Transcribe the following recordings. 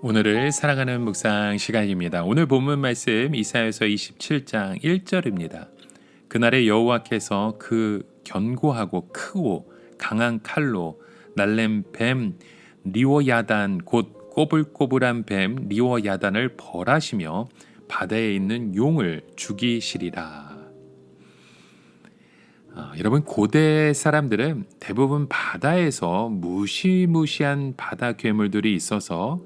오늘을 사랑하는 묵상 시간입니다. 오늘 본문 말씀 이사야서 27장 1절입니다. 그날에 여호와께서 그 견고하고 크고 강한 칼로 날렘 뱀 리워야단 곧 꼬불꼬불한 뱀 리워야단을 벌하시며 바다에 있는 용을 죽이시리라. 여러분, 고대 사람들은 대부분 바다에서 무시무시한 바다 괴물들이 있어서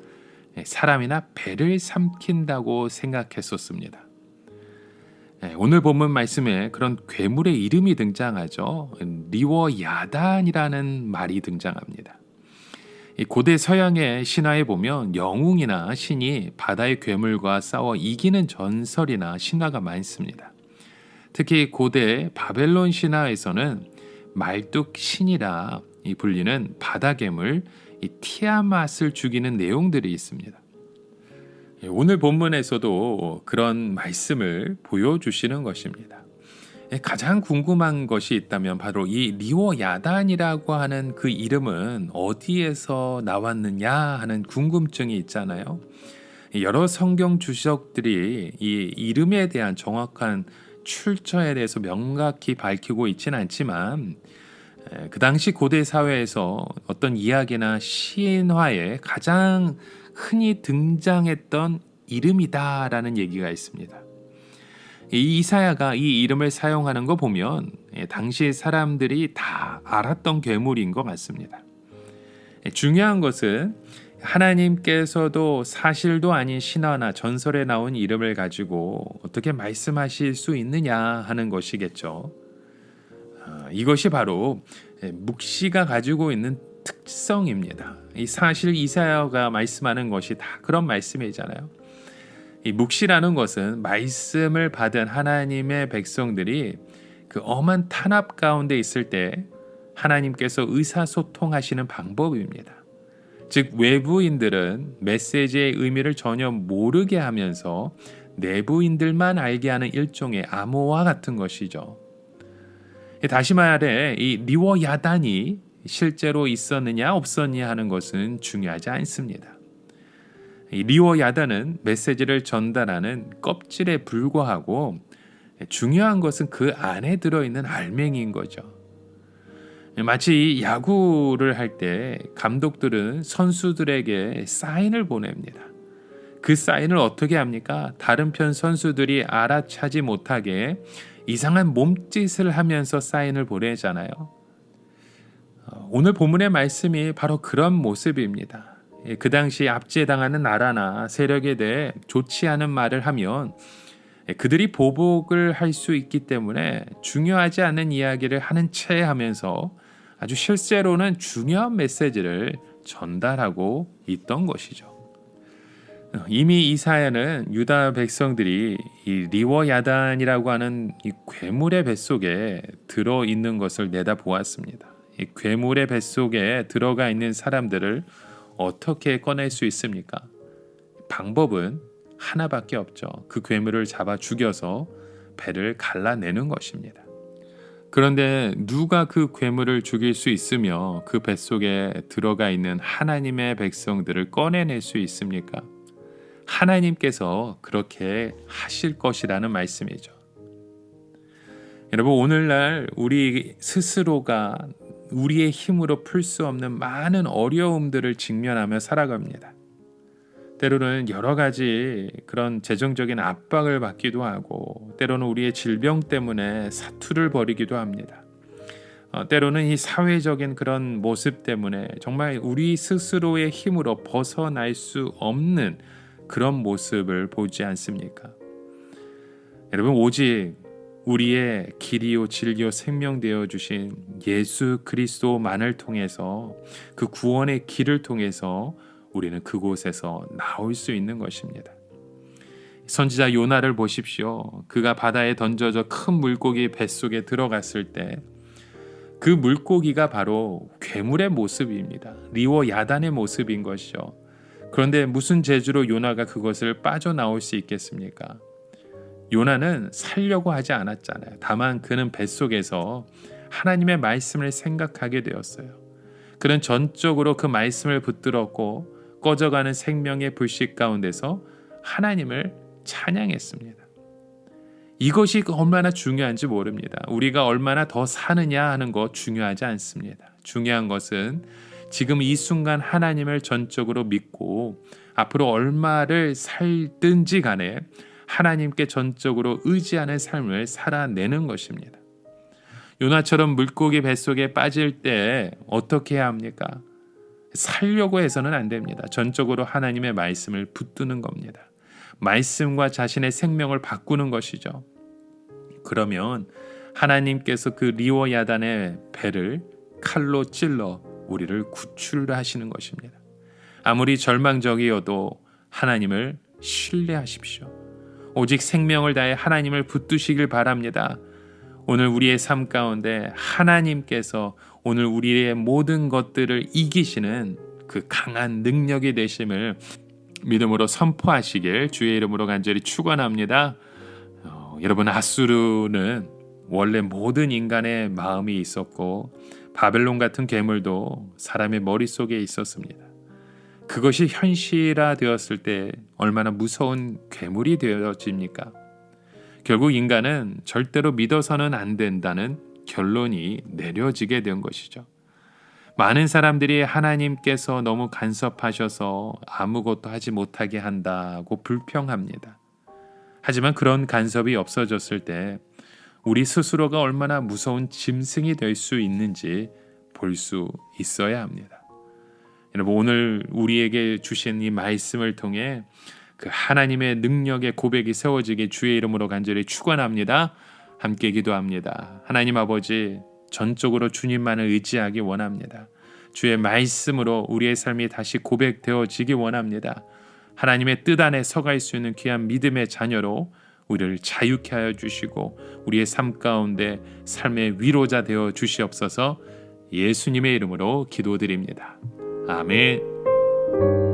사람이나 배를 삼킨다고 생각했었습니다. 오늘 본문 말씀에 그런 괴물의 이름이 등장하죠. 리워야단이라는 말이 등장합니다. 고대 서양의 신화에 보면 영웅이나 신이 바다의 괴물과 싸워 이기는 전설이나 신화가 많습니다. 특히 고대 바벨론 신화에서는 말뚝 신이라 불리는 바다 괴물 티아맛을 죽이는 내용들이 있습니다. 오늘 본문에서도 그런 말씀을 보여주시는 것입니다. 가장 궁금한 것이 있다면 바로 이 리워야단이라고 하는 그 이름은 어디에서 나왔느냐 하는 궁금증이 있잖아요. 여러 성경 주석들이 이 이름에 대한 정확한 출처에 대해서 명확히 밝히고 있지는 않지만 그 당시 고대 사회에서 어떤 이야기나 신화에 가장 흔히 등장했던 이름이다라는 얘기가 있습니다. 이 이사야가 이 이름을 사용하는 거 보면 당시 사람들이 다 알았던 괴물인 것 같습니다. 중요한 것은 하나님께서도 사실도 아닌 신화나 전설에 나온 이름을 가지고 어떻게 말씀하실 수 있느냐 하는 것이겠죠. 이것이 바로 묵시가 가지고 있는 특성입니다. 이 사실 이사야가 말씀하는 것이 다 그런 말씀이잖아요. 이 묵시라는 것은 말씀을 받은 하나님의 백성들이 그 엄한 탄압 가운데 있을 때 하나님께서 의사소통하시는 방법입니다. 즉 외부인들은 메시지의 의미를 전혀 모르게 하면서 내부인들만 알게 하는 일종의 암호화 같은 것이죠. 다시 말해 이 리워야단이 실제로 있었느냐 없었느냐 하는 것은 중요하지 않습니다. 이 리워야단은 메시지를 전달하는 껍질에 불과하고 중요한 것은 그 안에 들어있는 알맹이인 거죠. 마치 야구를 할 때 감독들은 선수들에게 사인을 보냅니다. 그 사인을 어떻게 합니까? 다른 편 선수들이 알아차지 못하게 이상한 몸짓을 하면서 사인을 보내잖아요. 오늘 본문의 말씀이 바로 그런 모습입니다. 그 당시 압제당하는 나라나 세력에 대해 좋지 않은 말을 하면 그들이 보복을 할 수 있기 때문에 중요하지 않은 이야기를 하는 채 하면서 아주 실제로는 중요한 메시지를 전달하고 있던 것이죠. 이미 이사야는 유다 백성들이 이 리워야단이라고 하는 이 괴물의 뱃속에 들어있는 것을 내다보았습니다. 이 괴물의 뱃속에 들어가 있는 사람들을 어떻게 꺼낼 수 있습니까? 방법은 하나밖에 없죠. 그 괴물을 잡아 죽여서 배를 갈라내는 것입니다. 그런데 누가 그 괴물을 죽일 수 있으며 그 뱃속에 들어가 있는 하나님의 백성들을 꺼내낼 수 있습니까? 하나님께서 그렇게 하실 것이라는 말씀이죠. 여러분, 오늘날 우리 스스로가 우리의 힘으로 풀 수 없는 많은 어려움들을 직면하며 살아갑니다. 때로는 여러 가지 그런 재정적인 압박을 받기도 하고 때로는 우리의 질병 때문에 사투를 벌이기도 합니다. 때로는 이 사회적인 그런 모습 때문에 정말 우리 스스로의 힘으로 벗어날 수 없는 그런 모습을 보지 않습니까? 여러분, 오직 우리의 길이요 진리요 생명 되어 주신 예수 그리스도만을 통해서 그 구원의 길을 통해서 우리는 그곳에서 나올 수 있는 것입니다. 선지자 요나를 보십시오. 그가 바다에 던져져 큰 물고기 뱃속에 들어갔을 때 그 물고기가 바로 괴물의 모습입니다. 리워야단의 모습인 것이죠. 그런데 무슨 재주로 요나가 그것을 빠져나올 수 있겠습니까? 요나는 살려고 하지 않았잖아요. 다만 그는 뱃속에서 하나님의 말씀을 생각하게 되었어요. 그는 전적으로 그 말씀을 붙들었고 꺼져가는 생명의 불씨 가운데서 하나님을 찬양했습니다. 이것이 얼마나 중요한지 모릅니다. 우리가 얼마나 더 사느냐 하는 거 중요하지 않습니다. 중요한 것은 지금 이 순간 하나님을 전적으로 믿고 앞으로 얼마를 살든지 간에 하나님께 전적으로 의지하는 삶을 살아내는 것입니다. 요나처럼 물고기 뱃속에 빠질 때 어떻게 해야 합니까? 살려고 해서는 안 됩니다. 전적으로 하나님의 말씀을 붙드는 겁니다. 말씀과 자신의 생명을 바꾸는 것이죠. 그러면 하나님께서 그 리워야단의 배를 칼로 찔러 우리를 구출하시는 것입니다. 아무리 절망적이어도 하나님을 신뢰하십시오. 오직 생명을 다해 하나님을 붙드시길 바랍니다. 오늘 우리의 삶 가운데 하나님께서 오늘 우리의 모든 것들을 이기시는 그 강한 능력이 되심을 믿음으로 선포하시길 주의 이름으로 간절히 축원합니다. 여러분, 아수르는 원래 모든 인간의 마음이 있었고 바벨론 같은 괴물도 사람의 머릿속에 있었습니다. 그것이 현실화 되었을 때 얼마나 무서운 괴물이 되어집니까? 결국 인간은 절대로 믿어서는 안 된다는 결론이 내려지게 된 것이죠. 많은 사람들이 하나님께서 너무 간섭하셔서 아무것도 하지 못하게 한다고 불평합니다. 하지만 그런 간섭이 없어졌을 때 우리 스스로가 얼마나 무서운 짐승이 될 수 있는지 볼 수 있어야 합니다. 여러분, 오늘 우리에게 주신 이 말씀을 통해 그 하나님의 능력의 고백이 세워지게 주의 이름으로 간절히 축원합니다. 함께 기도합니다. 하나님 아버지, 전적으로 주님만을 의지하기 원합니다. 주의 말씀으로 우리의 삶이 다시 고백되어지기 원합니다. 하나님의 뜻 안에 서갈 수 있는 귀한 믿음의 자녀로 우리를 자유케 하여 주시고 우리의 삶 가운데 삶의 위로자 되어 주시옵소서. 예수님의 이름으로 기도드립니다. 아멘.